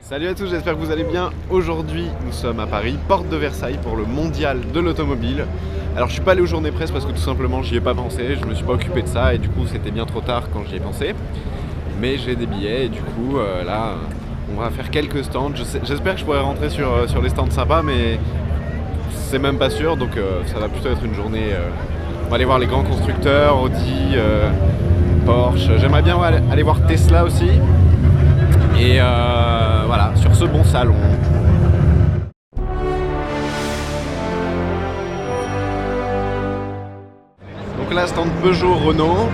Salut à tous, j'espère que vous allez bien. Aujourd'hui, nous sommes à Paris, porte de Versailles pour le mondial de l'automobile. Alors je suis pas allé aux journées presse parce que tout simplement j'y ai pas pensé, je me suis pas occupé de ça et du coup c'était bien trop tard quand j'y ai pensé. Mais j'ai des billets et du coup là on va faire quelques stands. J'espère que je pourrai rentrer sur les stands sympas mais c'est même pas sûr donc ça va plutôt être une journée. On va aller voir les grands constructeurs, Audi, Porsche. J'aimerais bien aller voir Tesla aussi. Et voilà, sur ce bon salon. Donc là, stand Peugeot, Renault.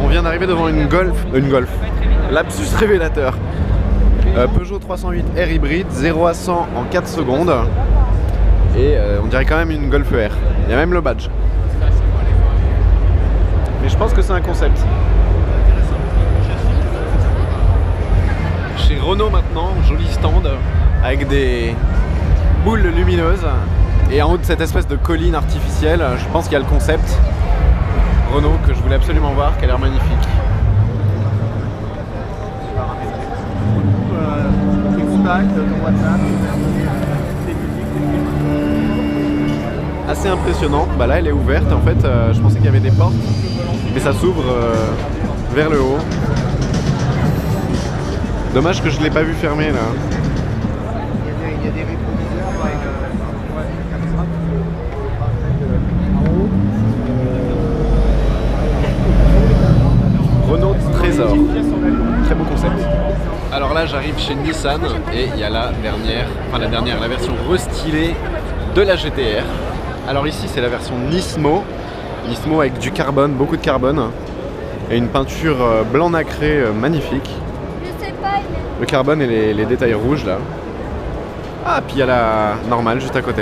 On vient d'arriver devant une Golf. Lapsus révélateur. Peugeot 308 R hybride, 0 à 100 en 4 secondes. Et on dirait quand même une Golf R. Il y a même le badge. Mais je pense que c'est un concept. Chez Renault maintenant, joli stand avec des boules lumineuses et en haut de cette espèce de colline artificielle, je pense qu'il y a le concept Renault que je voulais absolument voir, qui a l'air magnifique. Assez impressionnant, bah là elle est ouverte en fait, je pensais qu'il y avait des portes mais ça s'ouvre vers le haut. Dommage que je ne l'ai pas vu fermer là. Il y a des rétroviseurs avec Renault Trésor. Très beau concept. Alors là j'arrive chez Nissan et il y a la version restylée de la GT-R. Alors ici c'est la version Nismo. Nismo avec du carbone, beaucoup de carbone. Et une peinture blanc nacré magnifique. Le carbone et les détails rouges là. Ah, puis il y a la normale juste à côté.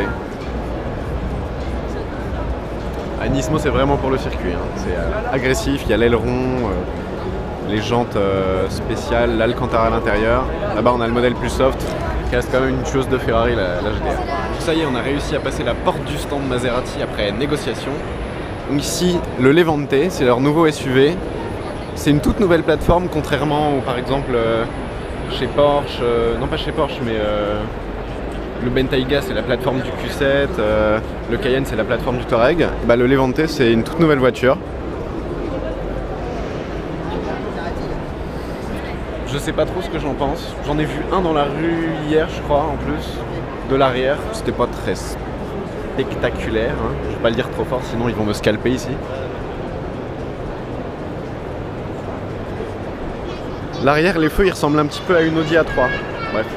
À Nismo c'est vraiment pour le circuit, hein. C'est agressif, il y a l'aileron, les jantes spéciales, l'Alcantara à l'intérieur. Là-bas on a le modèle plus soft qui reste quand même une chose de Ferrari, la GT-R. Ça y est, on a réussi à passer la porte du stand Maserati après négociation. Donc ici le Levante, c'est leur nouveau SUV. C'est une toute nouvelle plateforme contrairement au par exemple chez Porsche, non pas chez Porsche mais le Bentayga c'est la plateforme du Q7, le Cayenne c'est la plateforme du Touareg. Bah, le Levante c'est une toute nouvelle voiture. Je sais pas trop ce que j'en pense. J'en ai vu un dans la rue hier je crois en plus, de l'arrière. C'était pas très spectaculaire, hein. Je vais pas le dire trop fort sinon ils vont me scalper ici. L'arrière, les feux, ils ressemblent un petit peu à une Audi A3. Bref.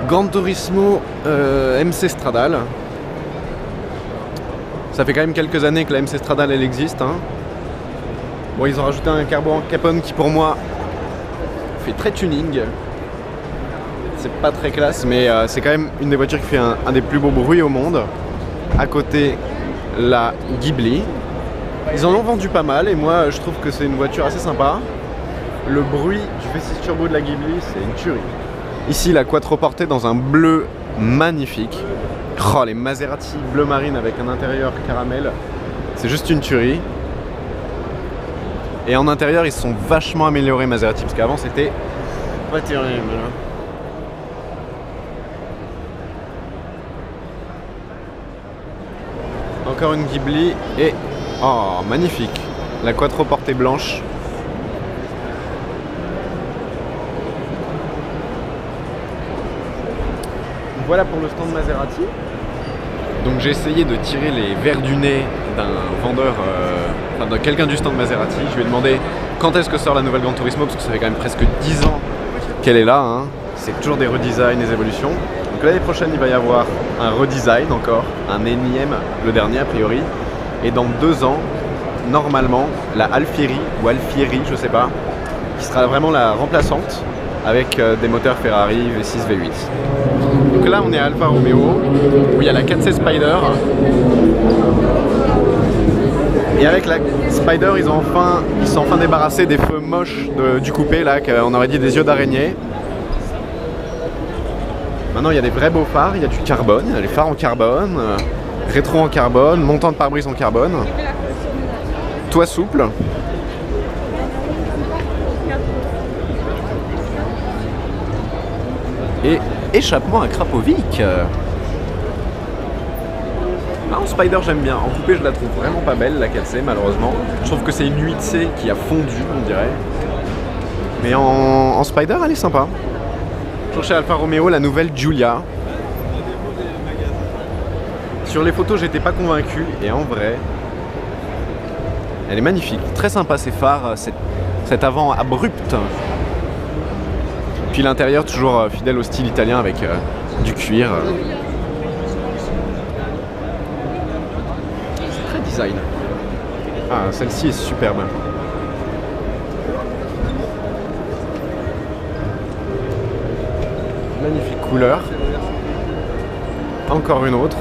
Gran Turismo MC Stradale. Ça fait quand même quelques années que la MC Stradale, elle existe, hein. Bon, ils ont rajouté un carburant Capone qui, pour moi, fait très tuning. C'est pas très classe, mais c'est quand même une des voitures qui fait un des plus beaux bruits au monde. À côté, la Ghibli. Ils en ont vendu pas mal, et moi, je trouve que c'est une voiture assez sympa. Le bruit du V6 Turbo de la Ghibli, c'est une tuerie. Ici, la quattroportée dans un bleu magnifique. Oh, les Maserati bleu marine avec un intérieur caramel, c'est juste une tuerie. Et en intérieur, ils se sont vachement améliorés Maserati, parce qu'avant, c'était pas terrible. Encore une Ghibli et... oh, magnifique. La quattroportée blanche. Voilà pour le stand Maserati. Donc j'ai essayé de tirer les verres du nez d'un vendeur, de quelqu'un du stand Maserati. Je lui ai demandé quand est-ce que sort la nouvelle Gran Turismo, parce que ça fait quand même presque 10 ans qu'elle est là, hein. C'est toujours des redesigns, des évolutions. Donc l'année prochaine il va y avoir un redesign encore, un énième, le dernier a priori. Et dans 2 ans, normalement, la Alfieri ou Alfieri, je sais pas, qui sera vraiment la remplaçante, avec des moteurs Ferrari V6, V8. Donc là on est à Alfa Romeo, où il y a la 4C Spider. Et avec la Spider, ils sont enfin débarrassés des feux moches du coupé, là, qu'on aurait dit des yeux d'araignée. Maintenant il y a des vrais beaux phares, il y a du carbone, il y a les phares en carbone, rétro en carbone, montant de pare-brise en carbone, toit souple. Et échappement à Krapovic. En Spider j'aime bien, en coupé je la trouve vraiment pas belle la 4C malheureusement. Je trouve que c'est une 8C qui a fondu on dirait. Mais en Spider elle est sympa. Toujours chez Alfa Romeo la nouvelle Giulia. Sur les photos j'étais pas convaincu et en vrai elle est magnifique, très sympa ces phares, cet avant abrupt. Puis l'intérieur toujours fidèle au style italien avec du cuir. C'est très design. Ah, celle-ci est superbe. Magnifique couleur. Encore une autre.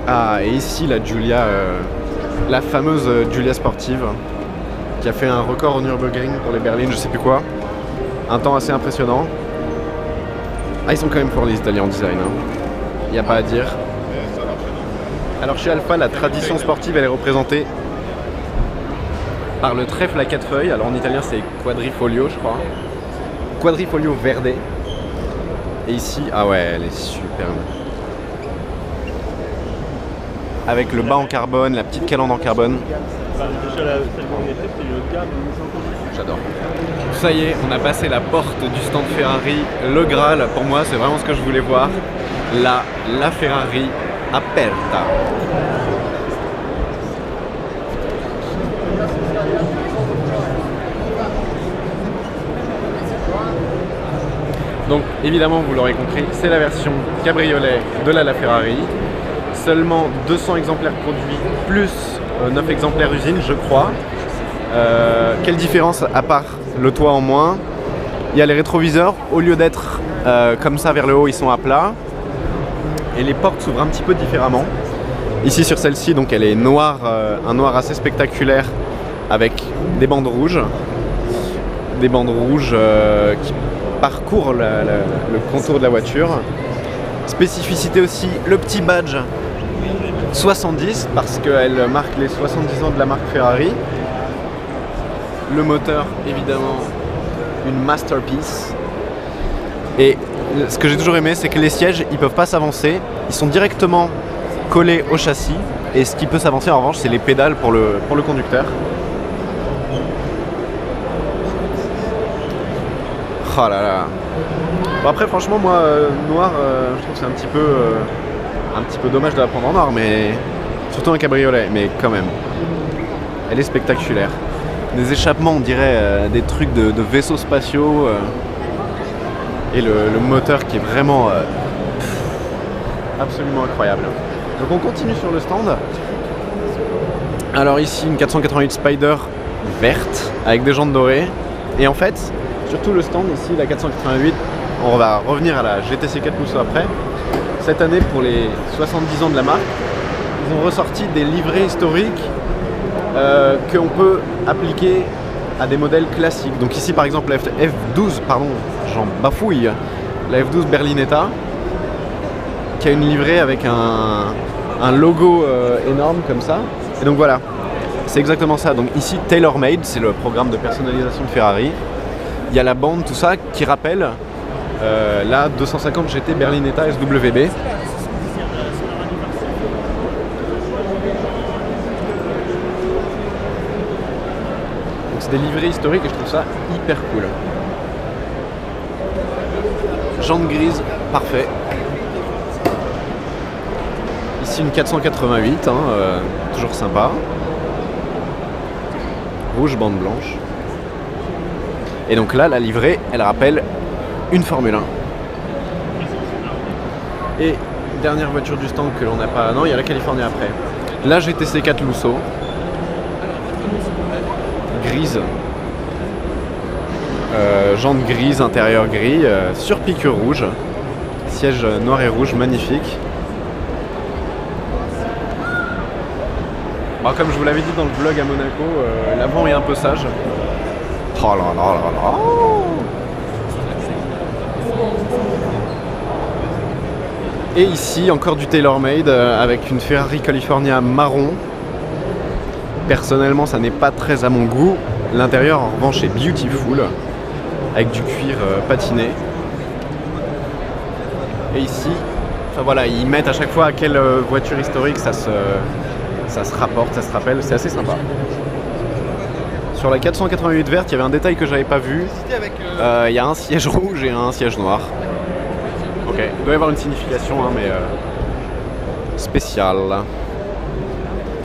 Ah, et ici la Giulia, la fameuse Giulia sportive, qui a fait un record au Nürburgring pour les berlines, je sais plus quoi. Un temps assez impressionnant. Ah, ils sont quand même forts les Italiens en design, hein. Y a pas à dire. Alors chez Alfa, la tradition sportive, elle est représentée par le trèfle à 4 feuilles. Alors en italien, c'est quadrifoglio, je crois. Quadrifoglio verde. Et ici, ah ouais, elle est superbe. Avec le bas en carbone, la petite calandre en carbone. J'adore. Ça y est, on a passé la porte du stand Ferrari. Le Graal, pour moi, c'est vraiment ce que je voulais voir. La Ferrari aperta. Donc évidemment, vous l'aurez compris, c'est la version cabriolet de la Ferrari. Seulement 200 exemplaires produits, plus 9 exemplaires usine, je crois. Quelle différence à part le toit en moins? Il y a les rétroviseurs, au lieu d'être comme ça vers le haut, ils sont à plat. Et les portes s'ouvrent un petit peu différemment. Ici sur celle-ci, donc elle est noire, un noir assez spectaculaire avec des bandes rouges. Des bandes rouges qui parcourent le contour de la voiture. Spécificité aussi, le petit badge 70 parce qu'elle marque les 70 ans de la marque Ferrari. Le moteur, évidemment, une masterpiece. Et ce que j'ai toujours aimé, c'est que les sièges, ils peuvent pas s'avancer. Ils sont directement collés au châssis. Et ce qui peut s'avancer, en revanche, c'est les pédales pour le conducteur. Oh là là. Bon après, franchement, moi, noir, je trouve que c'est un petit peu dommage de la prendre en noir, mais surtout un cabriolet, mais quand même. Elle est spectaculaire. Des échappements, on dirait des trucs de vaisseaux spatiaux. Et le moteur qui est vraiment absolument incroyable. Donc on continue sur le stand. Alors ici, une 488 Spider verte avec des jantes dorées. Et en fait, sur tout le stand, ici, la 488, on va revenir à la GTC 4 Musso après. Cette année, pour les 70 ans de la marque, ils ont ressorti des livrets historiques qu'on peut appliquer à des modèles classiques. Donc ici, par exemple, la F12, pardon, j'en bafouille, la F12 Berlinetta, qui a une livrée avec un logo énorme comme ça. Et donc voilà, c'est exactement ça. Donc ici, TaylorMade, c'est le programme de personnalisation de Ferrari. Il y a la bande, tout ça, qui rappelle la 250 GT Berlinetta SWB. Donc c'est des livrets historiques et je trouve ça hyper cool. Jantes grises, parfait. Ici une 488, toujours sympa. Rouge, bande blanche. Et donc là, la livrée, elle rappelle une Formule 1. Et dernière voiture du stand que l'on n'a pas... Non, il y a la Californie après. La GTC 4 Lusso. Grise. Jantes grises, intérieur gris, sur piqûre rouge. Siège noir et rouge, magnifique. Bon, comme je vous l'avais dit dans le vlog à Monaco, l'avant est un peu sage. Oh là là là là. Et ici encore du TaylorMade avec une Ferrari California marron. Personnellement ça n'est pas très à mon goût. L'intérieur en revanche est beautiful. avec du cuir patiné. Et ici, enfin voilà, ils mettent à chaque fois à quelle voiture historique ça se rapporte, ça se rappelle, c'est assez sympa. Sur la 488 verte, il y avait un détail que j'avais pas vu. Il y a un siège rouge et un siège noir. Ok, il doit y avoir une signification, hein, mais spéciale.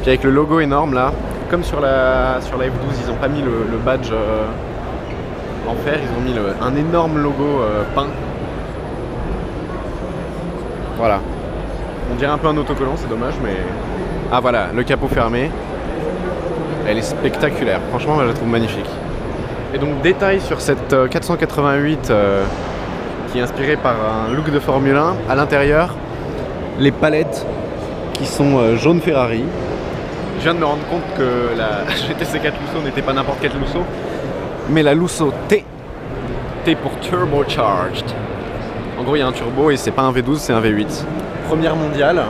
Puis avec le logo énorme là, comme sur la F12, ils ont pas mis le badge en fer, ils ont mis un énorme logo peint. Voilà. On dirait un peu un autocollant, c'est dommage, mais... Ah voilà, le capot fermé. Elle est spectaculaire, franchement je la trouve magnifique. Et donc détail sur cette 488 qui est inspirée par un look de Formule 1. À l'intérieur, les palettes qui sont jaune Ferrari. Je viens de me rendre compte que la GTC 4 Lusso n'était pas n'importe quelle Lusso, mais la Lusso T. T pour Turbocharged. En gros il y a un turbo et c'est pas un V12, c'est un V8. Première mondiale.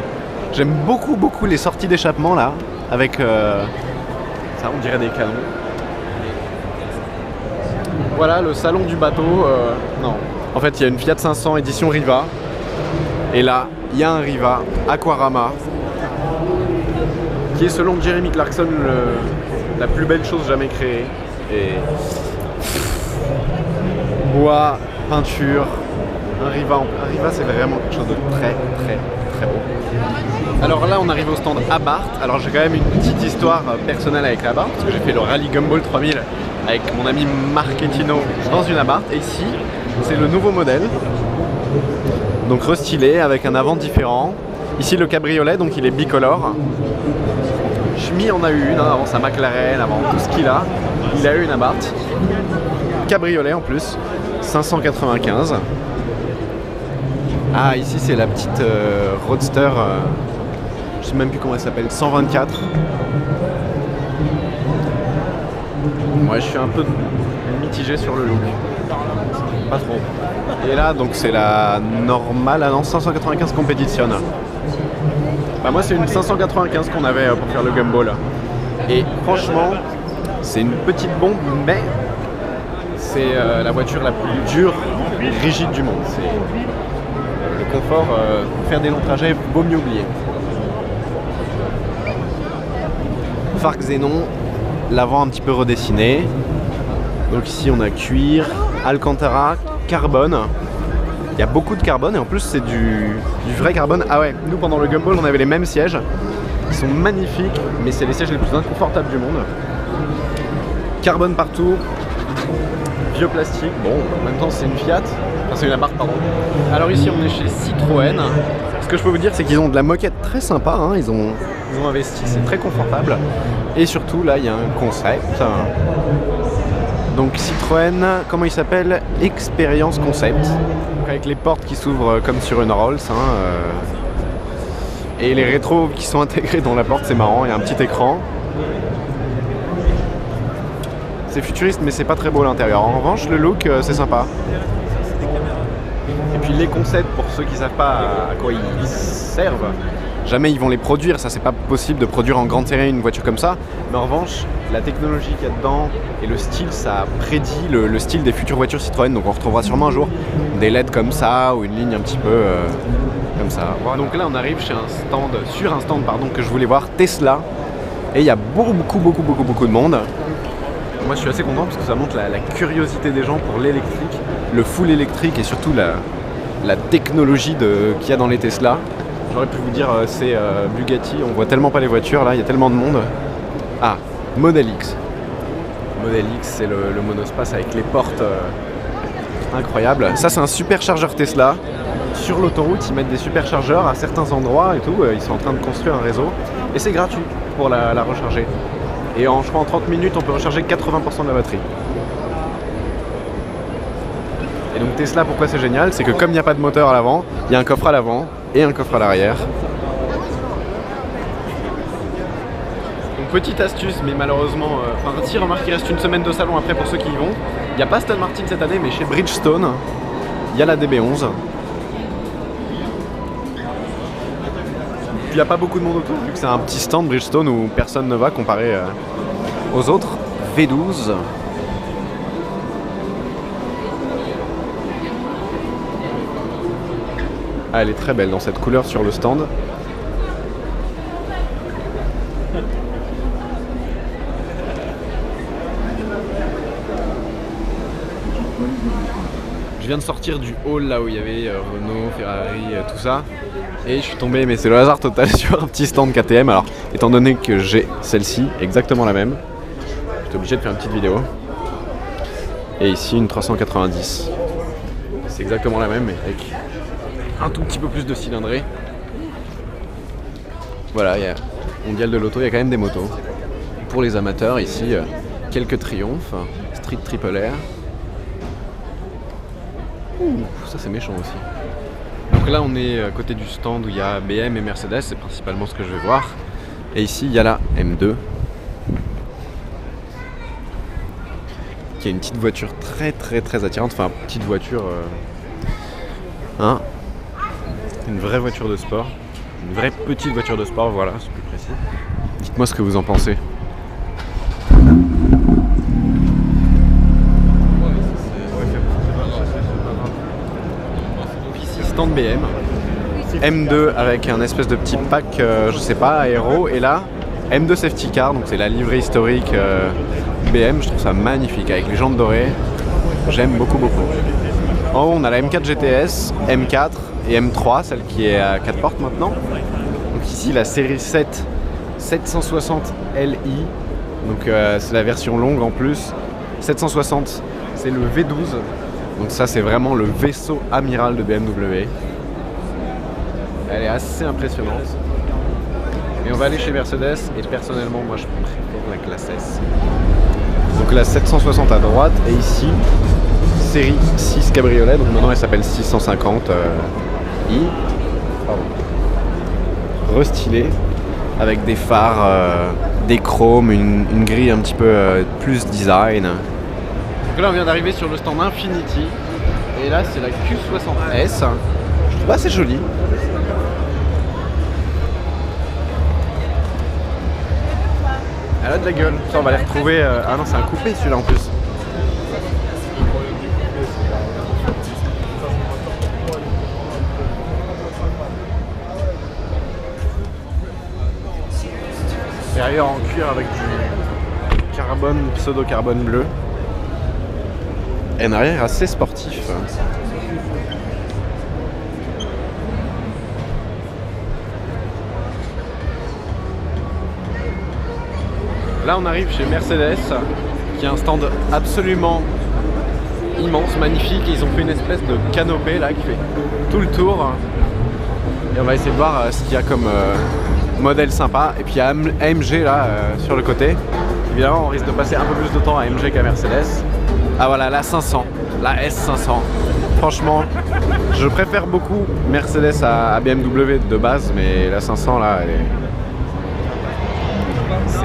J'aime beaucoup les sorties d'échappement là, avec ça on dirait des canons. Voilà le salon du bateau. Non, en fait il y a une Fiat 500 édition Riva. Et là il y a un Riva Aquarama qui est selon Jeremy Clarkson la plus belle chose jamais créée. Et bois, peinture, un Riva c'est vraiment quelque chose de très beau. Alors là on arrive au stand Abarth. Alors j'ai quand même une petite histoire personnelle avec Abarth parce que j'ai fait le Rallye Gumball 3000 avec mon ami Marchettino dans une Abarth. Et ici c'est le nouveau modèle, donc restylé avec un avant différent. Ici le cabriolet, donc il est bicolore. Schmi en a eu une avant sa McLaren, avant tout ce qu'il a. Il a eu une Abarth cabriolet en plus, 595. Ah ici c'est la petite Roadster, je sais même plus comment elle s'appelle, 124. Moi je suis un peu mitigé sur le look, pas trop. Et là donc c'est la normale, ah non 595 Competition. Bah moi c'est une 595 qu'on avait pour faire le Gumball. Et franchement c'est une petite bombe, mais c'est la voiture la plus dure et rigide du monde. C'est le confort, pour faire des longs trajets, vaut mieux oublier. Phare Xénon, l'avant un petit peu redessiné. Donc ici on a cuir, Alcantara, carbone. Il y a beaucoup de carbone et en plus c'est du vrai carbone. Ah ouais, nous pendant le Gumball on avait les mêmes sièges. Ils sont magnifiques, mais c'est les sièges les plus inconfortables du monde. Carbone partout. Vieux plastique, bon, en même temps c'est une Fiat, enfin c'est une Abarth pardon. Alors ici on est chez Citroën. Ce que je peux vous dire c'est qu'ils ont de la moquette très sympa, hein. Ils ont investi, c'est très confortable. Et surtout là il y a un concept. Donc Citroën, comment il s'appelle? Experience Concept. Donc, avec les portes qui s'ouvrent comme sur une Rolls. Et les rétros qui sont intégrés dans la porte, c'est marrant, il y a un petit écran. C'est futuriste mais c'est pas très beau à l'intérieur. En revanche le look c'est sympa. Et puis les concepts, pour ceux qui savent pas à quoi ils servent, jamais ils vont les produire, ça c'est pas possible de produire en grande série une voiture comme ça. Mais en revanche la technologie qu'il y a dedans et le style, ça prédit le style des futures voitures Citroën. Donc on retrouvera sûrement un jour des LED comme ça ou une ligne un petit peu comme ça. Voilà. Donc là on arrive sur un stand que je voulais voir, Tesla. Et il y a beaucoup de monde. Moi je suis assez content parce que ça montre la curiosité des gens pour l'électrique, le full électrique et surtout la technologie qu'il y a dans les Tesla. J'aurais pu vous dire c'est Bugatti, on voit tellement pas les voitures là, il y a tellement de monde. Ah, Model X. Model X c'est le monospace avec les portes incroyables. Ça c'est un superchargeur Tesla. Sur l'autoroute ils mettent des superchargeurs à certains endroits et tout, ils sont en train de construire un réseau. Et c'est gratuit pour la recharger. Et je crois en 30 minutes on peut recharger 80% de la batterie. Et donc Tesla, pourquoi c'est génial, c'est que comme il n'y a pas de moteur à l'avant, il y a un coffre à l'avant et un coffre à l'arrière. Donc petite astuce, mais malheureusement, si remarque qu'il reste une semaine de salon après pour ceux qui y vont. Il n'y a pas Aston Martin cette année, mais chez Bridgestone, il y a la DB11. Il n'y a pas beaucoup de monde autour, vu que c'est un petit stand Bridgestone où personne ne va comparé aux autres. V12. Ah, elle est très belle dans cette couleur sur le stand. Je viens de sortir du hall là où il y avait Renault, Ferrari, tout ça. Et je suis tombé, mais c'est le hasard total, sur un petit stand KTM. Alors, étant donné que j'ai celle-ci, exactement la même, j'étais obligé de faire une petite vidéo. Et ici, une 390. C'est exactement la même, mais avec un tout petit peu plus de cylindrée. Voilà, il y a mondial de l'auto, il y a quand même des motos. Pour les amateurs, ici, quelques triomphes. Street Triple R. Ouh, ça c'est méchant aussi. Donc là on est à côté du stand où il y a BM et Mercedes, c'est principalement ce que je vais voir. Et ici il y a la M2 qui est une petite voiture très attirante, enfin petite voiture une vraie voiture de sport, une vraie petite voiture de sport, voilà, c'est plus précis. Dites-moi ce que vous en pensez. Stand BM, M2 avec un espèce de petit pack, je sais pas, aéro, et là, M2 Safety Car, donc c'est la livrée historique BM, je trouve ça magnifique, avec les jantes dorées, j'aime beaucoup. En haut, on a la M4 GTS, M4 et M3, celle qui est à 4 portes maintenant. Donc ici, la série 7 760 Li, donc c'est la version longue en plus. 760, c'est le V12. Donc ça c'est vraiment le vaisseau amiral de BMW. Elle est assez impressionnante. Et on va aller chez Mercedes et personnellement moi je préfère la classe S. Donc la 760 à droite et ici série 6 cabriolet, donc maintenant elle s'appelle 650 i. Pardon. Restylée avec des phares, des chromes, une grille un petit peu plus design. Donc là on vient d'arriver sur le stand Infiniti et là c'est la Q60S, je trouve assez jolie. Elle a de la gueule, ça on va les retrouver, ah non c'est un coupé celui-là en plus. Derrière en cuir avec du carbone, pseudo-carbone bleu. Et un arrière assez sportif. Là on arrive chez Mercedes, qui a un stand absolument immense, magnifique. Et ils ont fait une espèce de canopée là qui fait tout le tour. Et on va essayer de voir ce qu'il y a comme modèle sympa. Et puis il y a AMG là sur le côté. Évidemment on risque de passer un peu plus de temps à AMG qu'à Mercedes. Ah voilà, la 500, la S500. Franchement, je préfère beaucoup Mercedes à BMW de base, mais la 500 là, elle est...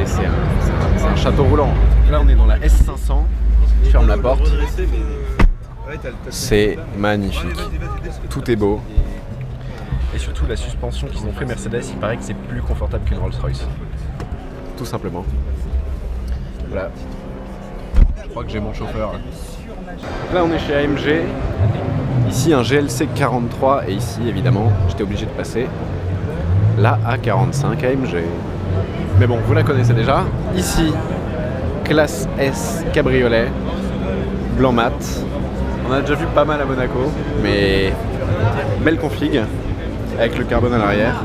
c'est un château roulant. Là on est dans la S500, je ferme la porte. C'est magnifique, tout est beau. Et surtout la suspension qu'ils ont fait Mercedes, il paraît que c'est plus confortable qu'une Rolls-Royce. Tout simplement. Voilà. Je crois que j'ai mon chauffeur. Donc là on est chez AMG. Ici un GLC 43 et ici évidemment j'étais obligé de passer la A45 AMG. Mais bon, vous la connaissez déjà. Ici, classe S cabriolet, blanc mat. On a déjà vu pas mal à Monaco, mais belle config avec le carbone à l'arrière.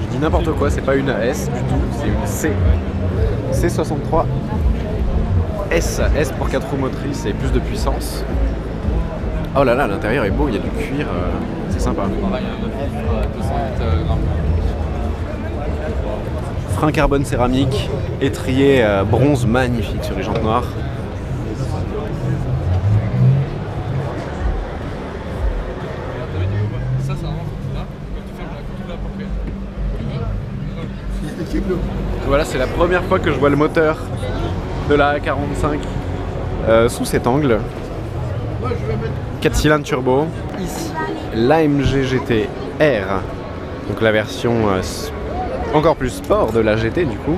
Je dis n'importe quoi, c'est pas une S du tout, c'est une C. C63 S. S pour 4 roues motrices et plus de puissance. Oh là là, l'intérieur est beau, il y a du cuir, c'est sympa. Frein carbone céramique, étrier bronze magnifique sur les jantes noires. Voilà, c'est la première fois que je vois le moteur de la A45 sous cet angle. 4 cylindres turbo. Ici, l'AMG GT R, donc la version encore plus sport de la GT du coup.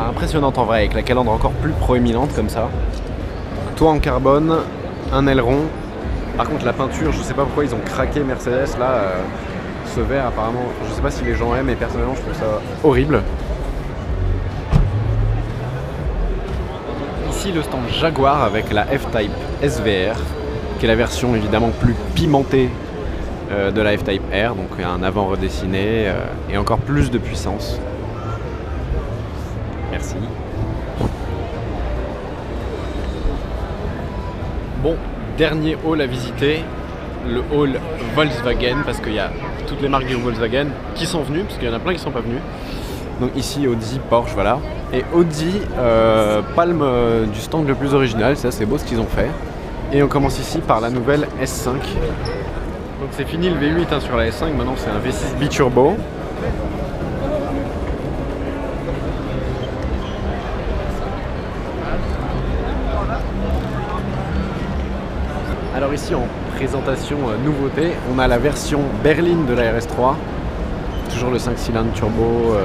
Impressionnante en vrai, avec la calandre encore plus proéminente comme ça. Toit en carbone, un aileron Par contre la peinture, je sais pas pourquoi ils ont craqué Mercedes là, ce vert apparemment, je sais pas si les gens aiment, mais personnellement je trouve ça horrible. Ici le stand Jaguar avec la F-Type SVR, qui est la version évidemment plus pimentée de la F-Type R, donc un avant redessiné et encore plus de puissance. Merci. Bon, dernier hall à visiter, le hall Volkswagen, parce qu'il y a toutes les marques du Volkswagen qui sont venues, parce qu'il y en a plein qui ne sont pas venus. Donc ici Audi, Porsche, voilà. Et Audi, palme du stand le plus original, c'est assez beau ce qu'ils ont fait. Et on commence ici par la nouvelle S5. Donc c'est fini le V8 hein, sur la S5, maintenant c'est un V6 biturbo. Alors ici en présentation nouveauté, on a la version berline de la RS3. Toujours le 5 cylindres turbo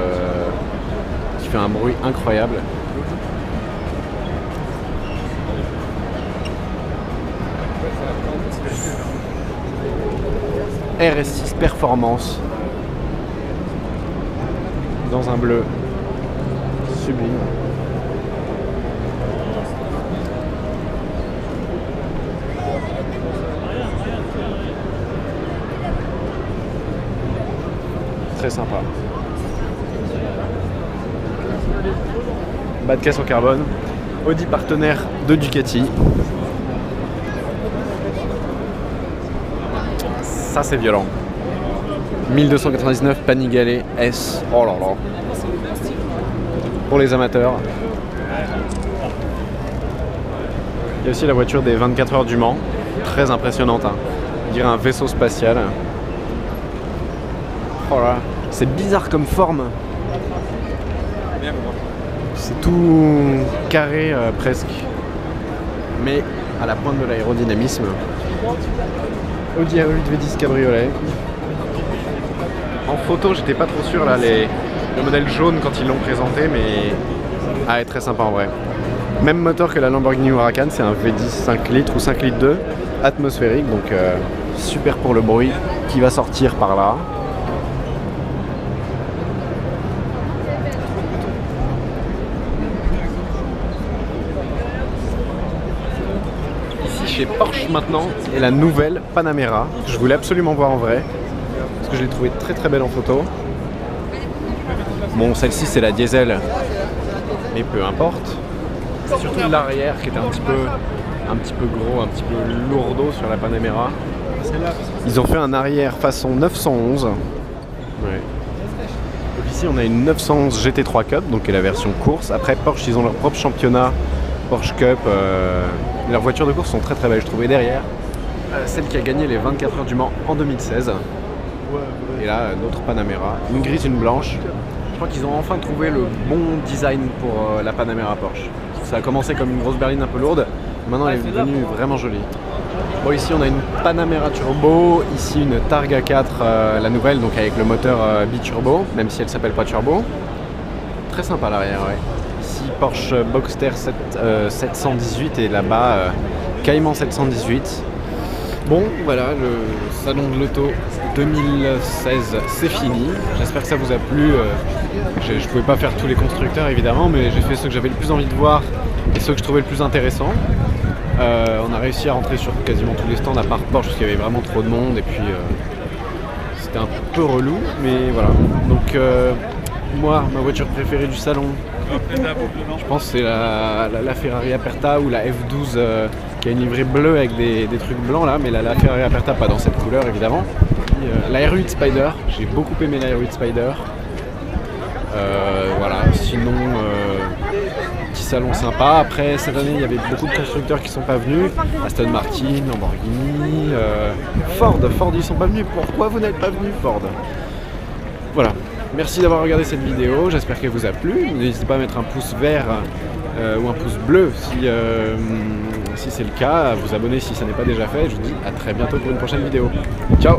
qui fait un bruit incroyable. RS6 Performance dans un bleu sublime. Très sympa. Bas de caisse en carbone. Audi partenaire de Ducati. Ça c'est violent. 1299 Panigale S. Oh là là. Pour les amateurs. Il y a aussi la voiture des 24 heures du Mans. Très impressionnante. Hein. On dirait un vaisseau spatial. Oh là. C'est bizarre comme forme. C'est tout carré presque. Mais à la pointe de l'aérodynamisme. Audi A8 V10 cabriolet. En photo, j'étais pas trop sûr là, le modèle jaune quand ils l'ont présenté, mais ah, est très sympa en vrai. Même moteur que la Lamborghini Huracan, c'est un V10 5 litres ou 5 litres 2 atmosphérique, donc super pour le bruit qui va sortir par là. Chez Porsche maintenant et la nouvelle Panamera que je voulais absolument voir en vrai parce que je l'ai trouvée très très belle en photo. Bon, celle-ci c'est la diesel mais peu importe. C'est surtout l'arrière qui était un petit peu gros, un petit peu lourdeau sur la Panamera. Ils ont fait un arrière façon 911. Ouais. Donc ici on a une 911 GT3 Cup, donc qui est la version course. Après Porsche ils ont leur propre championnat Porsche Cup. Leurs voitures de course sont très très belles, je trouvais derrière. Celle qui a gagné les 24 heures du Mans en 2016. Et là, notre Panamera, une grise, une blanche. Je crois qu'ils ont enfin trouvé le bon design pour la Panamera Porsche. Ça a commencé comme une grosse berline un peu lourde, maintenant elle est devenue vraiment jolie. Bon, ici on a une Panamera Turbo, ici une Targa 4, la nouvelle, donc avec le moteur biturbo, même si elle s'appelle pas turbo. Très sympa l'arrière, ouais. Ici Porsche Boxster 718 et là-bas Cayman 718. Bon, voilà, le salon de l'auto 2016 c'est fini. J'espère que ça vous a plu. Je pouvais pas faire tous les constructeurs évidemment, mais j'ai fait ceux que j'avais le plus envie de voir et ceux que je trouvais le plus intéressants. On a réussi à rentrer sur quasiment tous les stands à part Porsche parce qu'il y avait vraiment trop de monde et puis c'était un peu relou, mais voilà. Donc moi, ma voiture préférée du salon, je pense que c'est la Ferrari Aperta ou la F12 qui a une livrée bleue avec des trucs blancs là, mais la Ferrari Aperta pas dans cette couleur évidemment. Et, la R8 Spider, j'ai beaucoup aimé la R8 Spider. Voilà, sinon petit salon sympa. Après cette année il y avait beaucoup de constructeurs qui sont pas venus. Aston Martin, Lamborghini, Ford ils sont pas venus. Pourquoi vous n'êtes pas venus Ford? Voilà. Merci d'avoir regardé cette vidéo, j'espère qu'elle vous a plu. N'hésitez pas à mettre un pouce vert ou un pouce bleu si c'est le cas, à vous abonner si ça n'est pas déjà fait. Je vous dis à très bientôt pour une prochaine vidéo. Ciao!